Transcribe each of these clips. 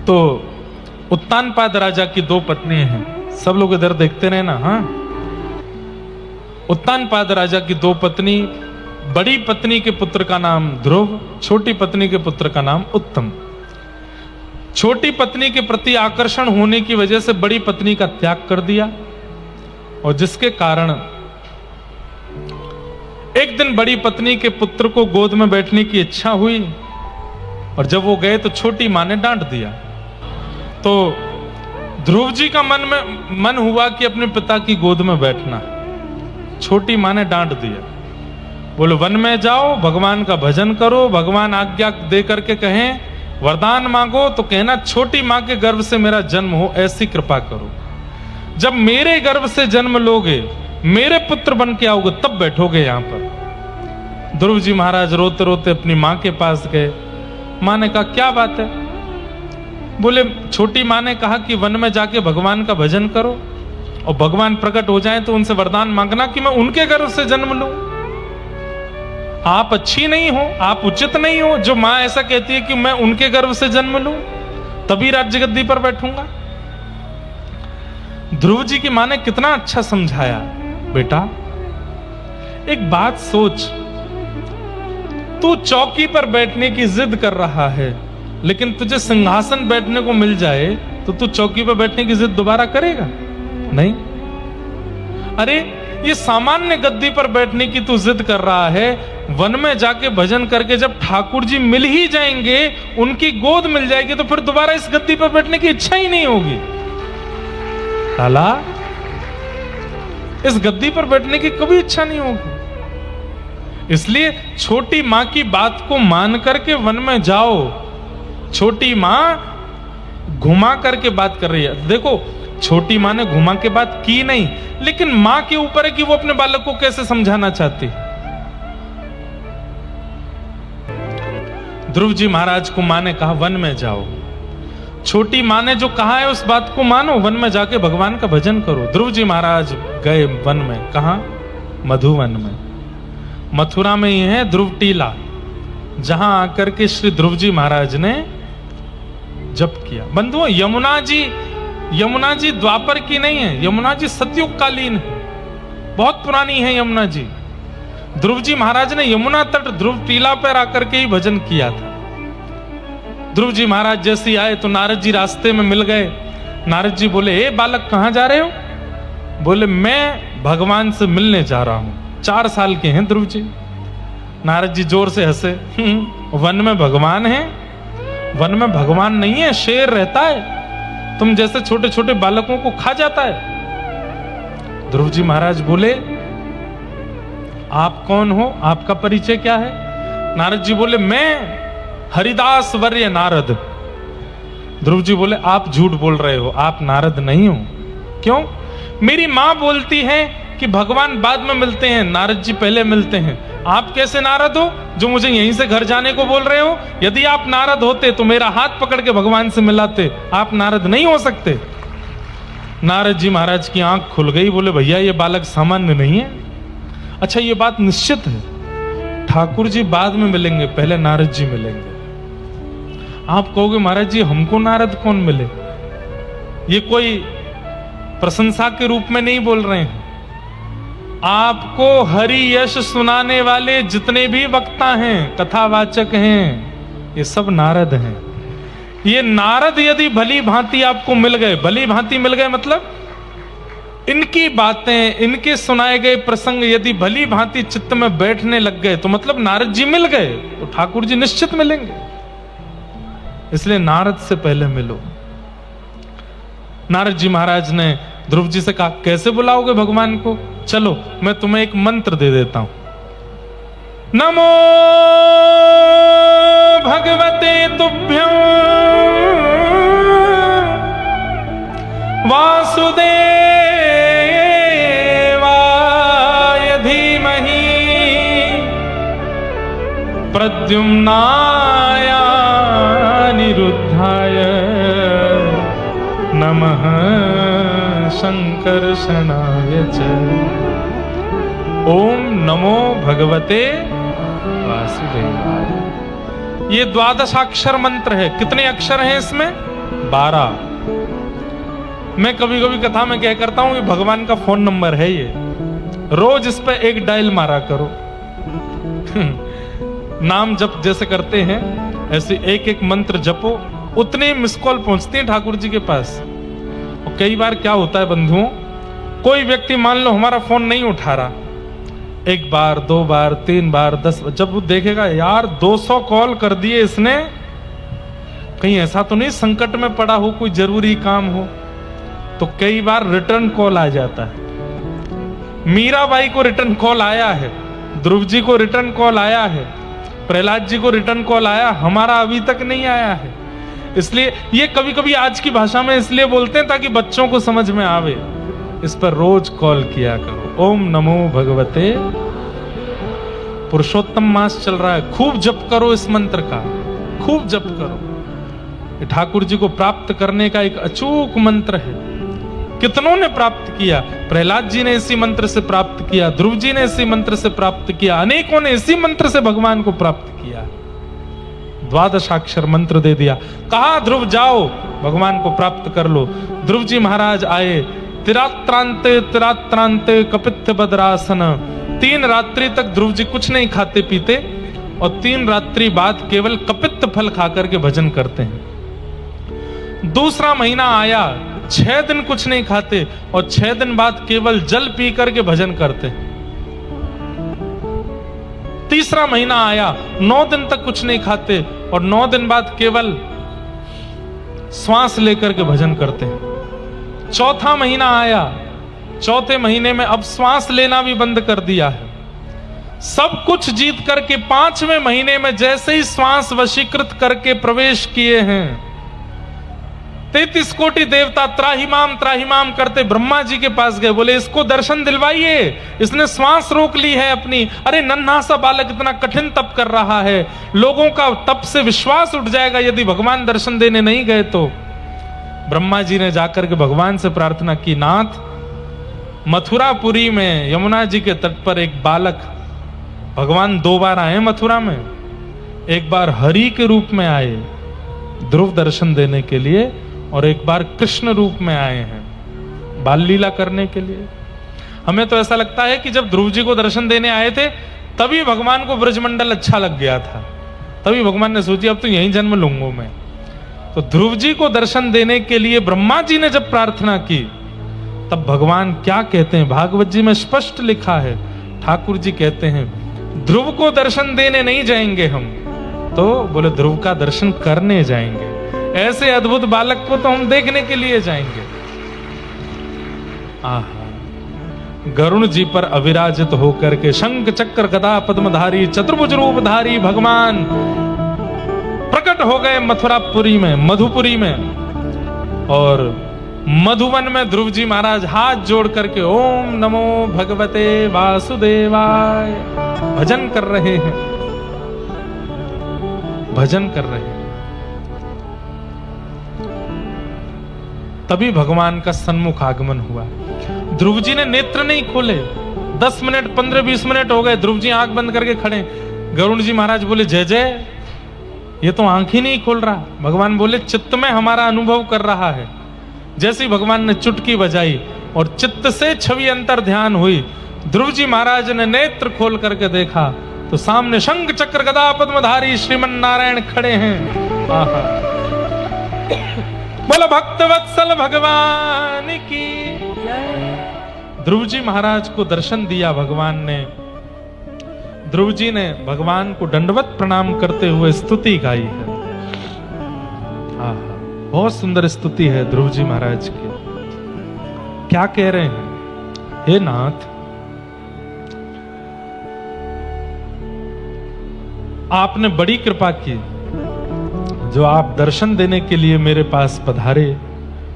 तो उत्तानपाद राजा की 2 पत्नियां हैं। सब लोग इधर देखते रहे ना। हाँ, उत्तानपाद राजा की 2 पत्नी, बड़ी पत्नी के पुत्र का नाम ध्रुव, छोटी पत्नी के पुत्र का नाम उत्तम। छोटी पत्नी के प्रति आकर्षण होने की वजह से बड़ी पत्नी का त्याग कर दिया, और जिसके कारण एक दिन बड़ी पत्नी के पुत्र को गोद में बैठने की इच्छा हुई, और जब वो गए तो छोटी मां ने डांट दिया। तो ध्रुव जी का मन हुआ कि अपने पिता की गोद में बैठना। छोटी मां ने डांट दिया, बोलो वन में जाओ, भगवान का भजन करो, भगवान आज्ञा दे करके कहें वरदान मांगो तो कहना छोटी मां के गर्भ से मेरा जन्म हो, ऐसी कृपा करो। जब मेरे गर्भ से जन्म लोगे, मेरे पुत्र बन के आओगे, तब बैठोगे यहां पर। ध्रुव जी महाराज रोते रोते अपनी मां के पास गए। मां ने कहा क्या बात है? बोले छोटी मां ने कहा कि वन में जाके भगवान का भजन करो, और भगवान प्रकट हो जाए तो उनसे वरदान मांगना कि मैं उनके गर्भ से जन्म लूं। आप अच्छी नहीं हो, आप उचित नहीं हो जो मां ऐसा कहती है कि मैं उनके गर्भ से जन्म लूं तभी राज्य गद्दी पर बैठूंगा। ध्रुव जी की मां ने कितना अच्छा समझाया, बेटा एक बात सोच, तू चौकी पर बैठने की जिद कर रहा है, लेकिन तुझे सिंहासन बैठने को मिल जाए तो तू चौकी पर बैठने की जिद दोबारा करेगा? नहीं। अरे ये सामान्य गद्दी पर बैठने की तू जिद कर रहा है, वन में जाके भजन करके जब ठाकुर जी मिल ही जाएंगे, उनकी गोद मिल जाएगी, तो फिर दोबारा इस गद्दी पर बैठने की इच्छा ही नहीं होगी। लाला, इस गद्दी पर बैठने की कभी इच्छा नहीं होगी। इसलिए छोटी मां की बात को मान करके वन में जाओ। छोटी मां घुमा करके बात कर रही है। देखो, छोटी मां ने घुमा के बात की नहीं, लेकिन मां के ऊपर है कि वो अपने बालक को कैसे समझाना चाहती। ध्रुव जी महाराज को मां ने कहा वन में जाओ। छोटी मां ने जो कहा है उस बात को मानो, वन में जाके भगवान का भजन करो। ध्रुव जी महाराज गए वन में। कहा? मधुवन में। मथुरा में ही है ध्रुव टीला, जहां आकर के श्री ध्रुव जी महाराज ने जप किया। बंधुओं, यमुना जी द्वापर की नहीं है, यमुना जी सतयुग कालीन है, बहुत पुरानी है यमुना जी। ध्रुव जी महाराज ने यमुना तट ध्रुव टीला पर आकर के ही भजन किया था। ध्रुव जी महाराज जैसे आए तो नारद जी रास्ते में मिल गए। नारद जी बोले, ए बालक कहां जा रहे हो? बोले मैं भगवान से मिलने जा रहा हूं। 4 साल के हैं ध्रुव जी। नारद जी जोर से हंसे, वन में भगवान है? वन में भगवान नहीं है, शेर रहता है, तुम जैसे छोटे छोटे बालकों को खा जाता है। ध्रुव जी महाराज बोले, आप कौन हो, आपका परिचय क्या है? नारद जी बोले, मैं हरिदास वर्य नारद। ध्रुव जी बोले, आप झूठ बोल रहे हो, आप नारद नहीं हो। क्यों? मेरी मां बोलती है कि भगवान बाद में मिलते हैं, नारद जी पहले मिलते हैं। आप कैसे नारद हो जो मुझे यहीं से घर जाने को बोल रहे हो? यदि आप नारद होते तो मेरा हाथ पकड़ के भगवान से मिलाते, आप नारद नहीं हो सकते। नारद जी महाराज की आंख खुल गई। बोले, भैया ये बालक सामान्य नहीं है। अच्छा, ये बात निश्चित है, ठाकुर जी बाद में मिलेंगे, पहले नारद जी मिलेंगे। आप कहोगे, महाराज जी हमको नारद कौन मिले? ये कोई प्रशंसा के रूप में नहीं बोल रहे हैं। आपको हरि यश सुनाने वाले जितने भी वक्ता हैं, कथावाचक हैं, ये सब नारद हैं। ये नारद यदि भली भांति आपको मिल गए, भली भांति मिल गए मतलब इनकी बातें, इनके सुनाए गए प्रसंग यदि भली भांति चित्त में बैठने लग गए, तो मतलब नारद जी मिल गए, तो ठाकुर जी निश्चित मिलेंगे। इसलिए नारद से पहले मिलो। नारद जी महाराज ने ध्रुव जी से कहा, कैसे बुलाओगे भगवान को? चलो मैं तुम्हें एक मंत्र दे देता हूं। नमो भगवते तुभ्यं वासुदेवाय धीमहि प्रद्युम्नाय अनिरुद्धाय नमः संकर्षणाय च। ओम नमो भगवते वासुदेवाय। ये 12 अक्षर मंत्र है। कितने अक्षर हैं इसमें? 12। मैं कभी कभी कथा में क्या करता हूं, ये भगवान का फोन नंबर है, ये रोज इस पे एक डायल मारा करो। नाम जप जैसे करते हैं ऐसे एक एक मंत्र जपो, उतने मिस कॉल पहुंचती है ठाकुर जी के पास। और कई बार क्या होता है बंधुओं, कोई व्यक्ति मान लो हमारा फोन नहीं उठा रहा, 1 बार 2 बार 3 बार 10, जब वो देखेगा यार 200 कॉल कर दिए इसने, कहीं ऐसा तो नहीं संकट में पड़ा हो, कोई जरूरी काम हो, तो कई बार रिटर्न कॉल आ जाता है। मीराबाई को रिटर्न कॉल आया है, ध्रुव जी को रिटर्न कॉल आया है, प्रहलाद जी को रिटर्न कॉल आया, हमारा अभी तक नहीं आया है। इसलिए ये कभी कभी आज की भाषा में इसलिए बोलते हैं ताकि बच्चों को समझ में आवे। इस पर रोज कॉल किया करो। ओम नमो भगवते, पुरुषोत्तम मास चल रहा है, खूब जप करो इस मंत्र का, खूब जप करो। ठाकुर जी को प्राप्त करने का एक अचूक मंत्र है। कितनों ने प्राप्त किया, प्रहलाद जी ने इसी मंत्र से प्राप्त किया, ध्रुव जी ने इसी मंत्र से प्राप्त किया, अनेकों ने इसी मंत्र से भगवान को प्राप्त किया। 12 मंत्र दे दिया, कहा ध्रुव जाओ भगवान को प्राप्त कर लो। ध्रुव जी महाराज आए, तिरात्रांते तिरात्रांते कपित्थ बद्रासन। 3 रात्रि तक ध्रुव जी कुछ नहीं खाते पीते और 3 रात्रि बाद केवल कपित्थ फल खाकर के भजन करते हैं। दूसरा महीना आया, 6 दिन कुछ नहीं खाते और 6 दिन बाद केवल जल पी करके भजन करते हैं। तीसरा महीना आया, 9 दिन तक कुछ नहीं खाते और 9 दिन बाद केवल श्वास लेकर के भजन करते हैं। चौथा महीना आया, चौथे महीने में अब श्वास लेना भी बंद कर दिया है। सब कुछ जीत करके 5वें महीने में जैसे ही श्वास वशीकृत करके प्रवेश किए हैं, 33 कोटि देवता त्राहिमाम करते ब्रह्मा जी के पास गए, बोले इसको दर्शन दिलवाइए, इसने श्वास रोक ली है अपनी। अरे नन्हा सा बालक इतना कठिन तप कर रहा है, लोगों का तप से विश्वास उठ जाएगा यदि भगवान दर्शन देने नहीं गए तो। ब्रह्मा जी ने जाकर के भगवान से प्रार्थना की, नाथ मथुरापुरी में यमुना जी के तट पर एक बालक, भगवान 2 बार आए मथुरा में, एक बार हरि के रूप में आए ध्रुव दर्शन देने के लिए और एक बार कृष्ण रूप में आए हैं बाल लीला करने के लिए। हमें तो ऐसा लगता है कि जब ध्रुव जी को दर्शन देने आए थे तभी भगवान को ब्रजमंडल अच्छा लग गया था, तभी भगवान ने सोची अब तो यहीं जन्म लूंगा मैं। तो ध्रुव जी को दर्शन देने के लिए ब्रह्मा जी ने जब प्रार्थना की तब भगवान क्या कहते हैं, भागवत जी में स्पष्ट लिखा है, ठाकुर जी कहते हैं ध्रुव को दर्शन देने नहीं जाएंगे हम, तो बोले ध्रुव का दर्शन करने जाएंगे। ऐसे अद्भुत बालक को तो हम देखने के लिए जाएंगे। गरुण जी पर अविराजित होकर के शंख चक्र गदा पद्मधारी चतुर्भुज रूपधारी भगवान प्रकट हो गए मथुरापुरी में, मधुपुरी में। और मधुवन में ध्रुव जी महाराज हाथ जोड़ करके ओम नमो भगवते वासुदेवाय भजन कर रहे हैं, भजन कर रहे हैं। तभी भगवान का सन्मुख आगमन हुआ। ध्रुव जी ने नेत्र नहीं खोले, 10 मिनट 15-20 मिनट हो गए, ध्रुव जी आंख बंद करके खड़े। गरुण जी महाराज बोले जय जय, ये तो आंख ही नहीं खोल रहा। भगवान बोले चित्त में हमारा अनुभव कर रहा है। जैसे ही भगवान ने चुटकी बजाई और चित्त से छवि अंतर ध्यान हुई, ध्रुव जी महाराज ने नेत्र खोल करके देखा तो सामने शंख चक्र गदा पद्मधारी श्रीमन नारायण खड़े हैं। बोला भक्त वत्सल भगवान की। ध्रुव जी महाराज को दर्शन दिया भगवान ने। ध्रुव जी ने भगवान को दंडवत प्रणाम करते हुए स्तुति गाई है। बहुत सुंदर स्तुति है ध्रुव जी महाराज की। क्या कह रहे हैं, हे नाथ आपने बड़ी कृपा की, जो आप दर्शन देने के लिए मेरे पास पधारे,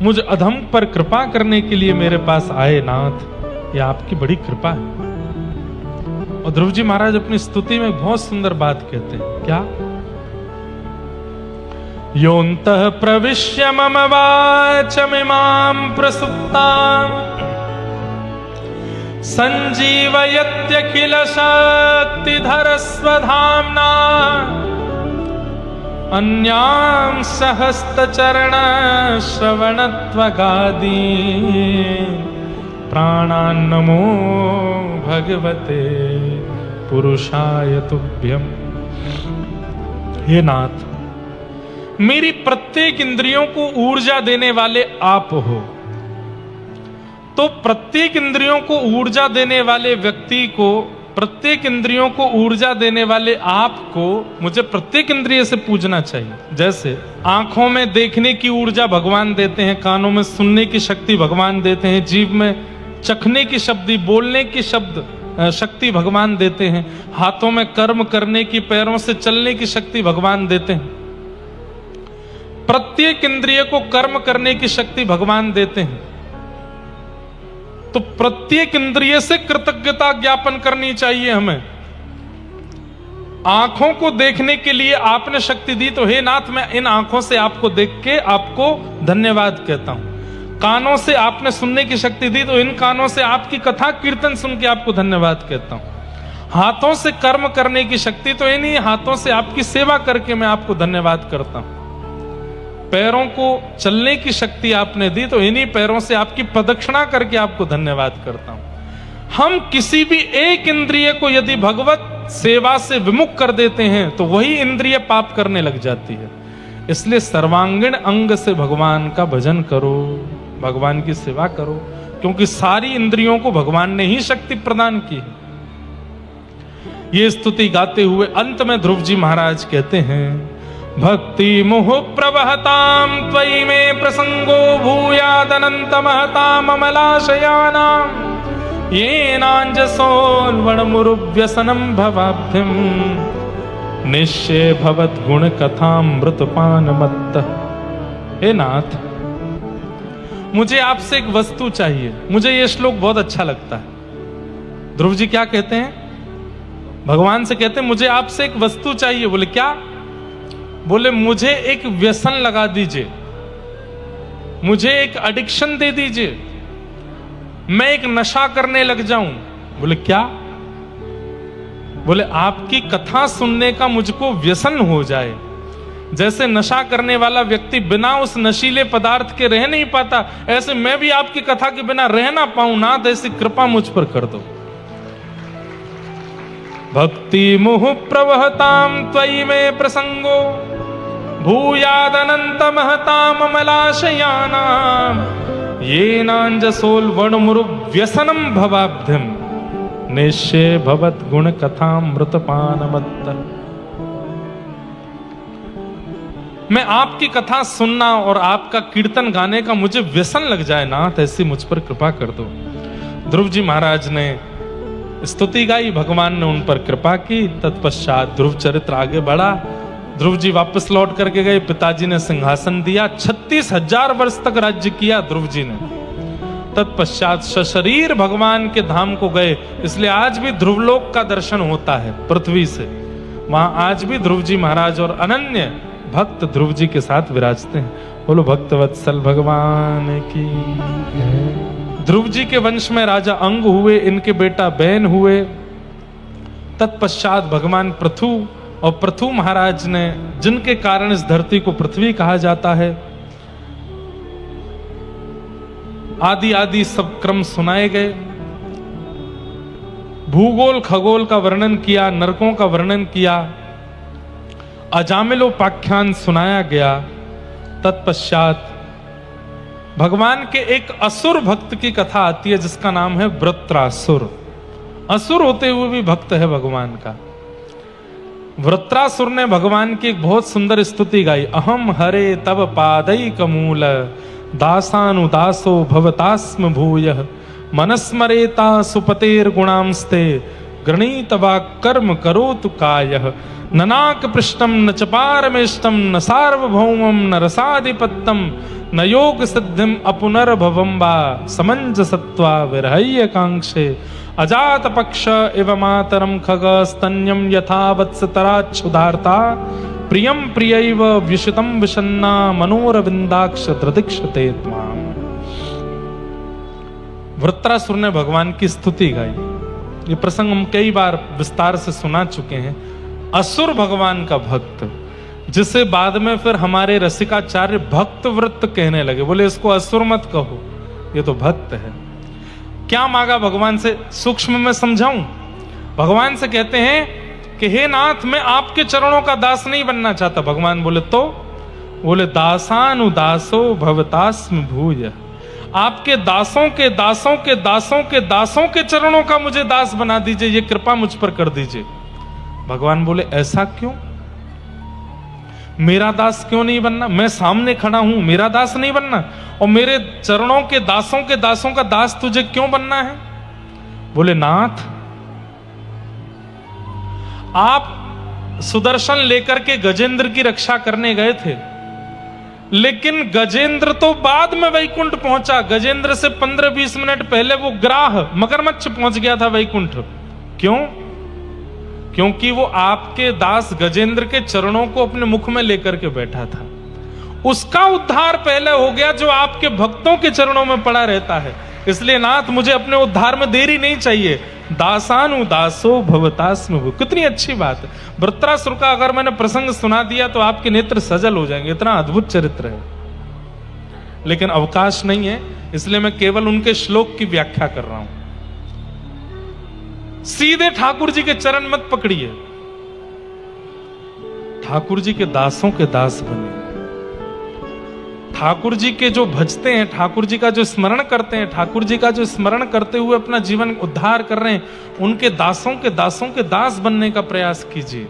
मुझ अधम पर कृपा करने के लिए मेरे पास आए नाथ, ये आपकी बड़ी कृपा है। और ध्रुव जी महाराज अपनी स्तुति में बहुत सुंदर बात कहते हैं, क्या? योऽन्तः प्रविश्य मम वाचमिमां प्रसुप्ताम् संजीवयत्यखिल शक्तिधर स्वधाम्ना अन्यां सहस्तचरण श्रवणत्वगादी प्राणान्नमो भगवते पुरुषाय तुभ्यम। हे नाथ, मेरी प्रत्येक इंद्रियों को ऊर्जा देने वाले आप हो, तो प्रत्येक इंद्रियों को ऊर्जा देने वाले व्यक्ति को, प्रत्येक इंद्रियों को ऊर्जा देने वाले आपको मुझे प्रत्येक इंद्रिय से पूजना चाहिए। जैसे आंखों में देखने की ऊर्जा भगवान देते हैं, कानों में सुनने की शक्ति भगवान देते हैं, जीभ में चखने की शक्ति, बोलने की शक्ति भगवान देते हैं, हाथों में कर्म करने की, पैरों से चलने की शक्ति भगवान देते हैं। प्रत्येक इंद्रिय को कर्म करने की शक्ति भगवान देते हैं। तो प्रत्येक इंद्रिय से कृतज्ञता ज्ञापन करनी चाहिए हमें। आंखों को देखने के लिए आपने शक्ति दी, तो हे नाथ, मैं इन आंखों से आपको देख के आपको धन्यवाद कहता हूं। कानों से आपने सुनने की शक्ति दी, तो इन कानों से आपकी कथा कीर्तन सुन के आपको धन्यवाद कहता हूं। हाथों से कर्म करने की शक्ति, तो इन्हीं हाथों से आपकी सेवा करके मैं आपको धन्यवाद करता हूं। पैरों को चलने की शक्ति आपने दी, तो इन्हीं पैरों से आपकी प्रदक्षिणा करके आपको धन्यवाद करता हूं। हम किसी भी एक इंद्रिय को यदि भगवत सेवा से विमुख कर देते हैं, तो वही इंद्रिय पाप करने लग जाती है। इसलिए सर्वांगीण अंग से भगवान का भजन करो, भगवान की सेवा करो, क्योंकि सारी इंद्रियों को भगवान ने ही शक्ति प्रदान की है। ये स्तुति गाते हुए अंत में ध्रुव जी महाराज कहते हैं, भक्ति मुह प्रवहताम त्वयि में प्रसंगो भूयादनंत महताम अमलाशयानाम येनांजसोल्वणमुरुव्यसनं भवाब्धिम निश्चय भवत गुण कथामृतपान मत्त। हे नाथ, मुझे आपसे एक वस्तु चाहिए। मुझे ये श्लोक बहुत अच्छा लगता है। ध्रुव जी क्या कहते हैं? भगवान से कहते हैं, मुझे आपसे एक वस्तु चाहिए। बोले क्या? बोले मुझे एक व्यसन लगा दीजिए, मुझे एक एडिक्शन दे दीजिए, मैं एक नशा करने लग जाऊं। बोले क्या? बोले आपकी कथा सुनने का मुझको व्यसन हो जाए। जैसे नशा करने वाला व्यक्ति बिना उस नशीले पदार्थ के रह नहीं पाता, ऐसे मैं भी आपकी कथा के बिना रह ना पाऊं। नाथ, ऐसी कृपा मुझ पर कर दो। भक्ति मुह प्रवहताम त्वयि में प्रसंगो भूयादनंत महताम अमलाशयानाम येनांजसोल्वणमुरुव्यसनं भवाब्धिम निश्चय भवत गुण कथामृतपानमत्त। मैं आपकी कथा सुनना और आपका कीर्तन गाने का मुझे व्यसन लग जाए नाथ, ऐसी मुझ पर कृपा कर दो। ध्रुव जी महाराज ने स्तुति गाई, भगवान ने उन पर कृपा की। तत्पश्चात ध्रुव चरित्र आगे बढ़ा। ध्रुव जी वापस लौट करके गए, पिताजी ने सिंहासन दिया, 36,000 वर्ष तक राज्य किया ध्रुव जी ने। तत्पश्चात सशरीर भगवान के धाम को गए। इसलिए आज भी ध्रुवलोक का दर्शन होता है पृथ्वी से। वहां आज भी ध्रुव जी महाराज और अनन्य भक्त ध्रुव जी के साथ विराजते हैं। बोलो भक्तवत्सल भगवान की। ध्रुव जी के वंश में राजा अंग हुए, इनके बेटा बैन हुए। तत्पश्चात भगवान पृथु और पृथु महाराज ने, जिनके कारण इस धरती को पृथ्वी कहा जाता है, आदि आदि सब क्रम सुनाए गए। भूगोल खगोल का वर्णन किया, नरकों का वर्णन किया, अजामिलोपाख्यान सुनाया गया। तत्पश्चात भगवान के एक असुर भक्त की कथा आती है, जिसका नाम है वृत्रासुर। असुर होते हुए भी भक्त है भगवान का। वृत्रासुर ने भगवान की एक बहुत सुंदर स्तुति गाई। अहम हरे तव पादैक मूल दासानुदासो भवतास्म भूयः मनस्मरेता सुपतेर गुणांस्ते गृणीत वाक् कर्म करोतु कायः ननाक पृष्ठम न च पारमेष्टम न सार्वभौमम न रसाधिपत्यम न योग सिद्धिम अपुनर्भवम वा समंजसत्वा विरहय्य कांक्षे अजात पक्ष इव मातरम खग स्तन्यम यथा वत्सतराच्छुधार्ता प्रियम प्रियैव विशुतम विषन्ना मनोरविंदाक्ष दृदिक्षते त्वाम। वृत्रासुर ने भगवान की स्तुति गाई। ये प्रसंग हम कई बार विस्तार से सुना चुके हैं। असुर भगवान का भक्त, जिसे बाद में फिर हमारे रसिकाचार्य भक्त वृत्त कहने लगे। बोले इसको असुर मत कहो, ये तो भक्त है। क्या मांगा भगवान से, सूक्ष्म में समझाऊं। भगवान से कहते हैं कि हे नाथ, मैं आपके चरणों का दास नहीं बनना चाहता। भगवान बोले तो, बोले दासानुदासो भवतास्म भूय, आपके दासों के दासों के दासों के दासों के चरणों का मुझे दास बना दीजिए, ये कृपा मुझ पर कर दीजिए। भगवान बोले ऐसा क्यों, मेरा दास क्यों नहीं बनना? मैं सामने खड़ा हूं, मेरा दास नहीं बनना? और मेरे चरणों के दासों का दास तुझे क्यों बनना है? बोले नाथ, आप सुदर्शन लेकर के गजेंद्र की रक्षा करने गए थे, लेकिन गजेंद्र तो बाद में वैकुंठ पहुंचा। गजेंद्र से 15-20 मिनट पहले वो ग्राह मगरमच्छ पहुंच गया था वैकुंठ। क्यों? क्योंकि वो आपके दास गजेंद्र के चरणों को अपने मुख में लेकर के बैठा था। उसका उद्धार पहले हो गया जो आपके भक्तों के चरणों में पड़ा रहता है। इसलिए नाथ, मुझे अपने उद्धार में देरी नहीं चाहिए। दासानुदासो भवतास्म भूय, कितनी अच्छी बात है। वृत्रासुर का अगर मैंने प्रसंग सुना दिया तो आपके नेत्र सजल हो जाएंगे, इतना अद्भुत चरित्र है। लेकिन अवकाश नहीं है, इसलिए मैं केवल उनके श्लोक की व्याख्या कर रहा हूं। सीधे ठाकुर जी के चरण मत पकड़िए, ठाकुर जी के दासों के दास बनिए। ठाकुर जी के जो भजते हैं, ठाकुर जी का जो स्मरण करते हैं, ठाकुर जी का जो स्मरण करते हुए अपना जीवन उद्धार कर रहे हैं, उनके दासों के दास बनने का प्रयास कीजिए।